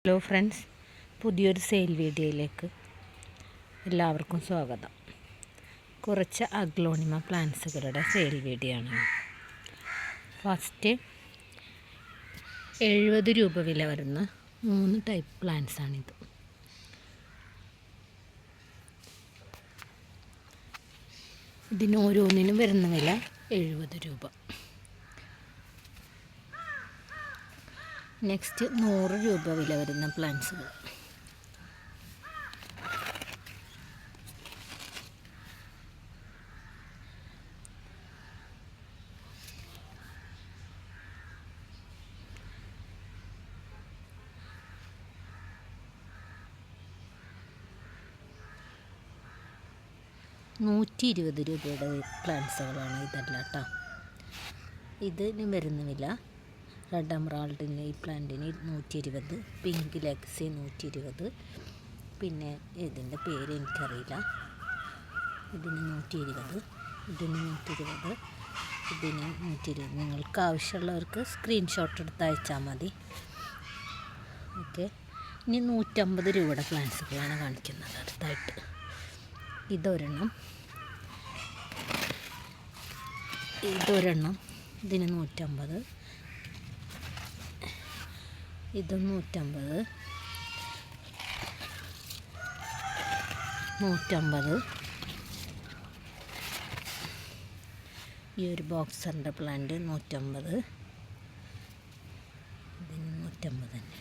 Hello friends, പുതിയൊരു sale വീഡിയോയിലേക്ക് എല്ലാവർക്കും സ്വാഗതം. കുറച്ച് അഗ്ലോണിമ പ്ലാന്റ്സുകളുടെ സെയിൽ വീഡിയോ ആണ്. ഫസ്റ്റ് 70 രൂപ വില വരുന്ന 3 ടൈപ്പ് പ്ലാന്റ്സാണിത്. ഇതിന് ഓരോന്നിനും വരുന്ന വില 70 രൂപ. നെക്സ്റ്റ് 100 രൂപ വില വരുന്ന പ്ലാന്റ്സുകൾ. $120 രൂപയുടെ പ്ലാന്റ്സുകളാണ് ഇതെല്ലാം കേട്ടോ. ഇതിന് വരുന്ന വില റെഡ് എമറാൾഡിന് ഈ പ്ലാന്റിന് 120, പിങ്ക് ലെക്സി 120, പിന്നെ ഇതിൻ്റെ പേര് എനിക്കറിയില്ല. ഇതിന് 120, ഇതിന് 120, ഇതിന് 120. നിങ്ങൾക്ക് ആവശ്യമുള്ളവർക്ക് സ്ക്രീൻഷോട്ട് എടുത്ത് അയച്ചാൽ മതി. ഓക്കെ. ഇനി 150 രൂപയുടെ പ്ലാന്റ്സുകളാണ് കാണിക്കുന്നത് അടുത്തായിട്ട്. ഇതൊരെണ്ണം, ഇതിന് 150, ഇത് 150, 150. ഈ ഒരു ബോക്സറിൻ്റെ പ്ലാന്റ് 150, ഇതിന് 150 തന്നെ.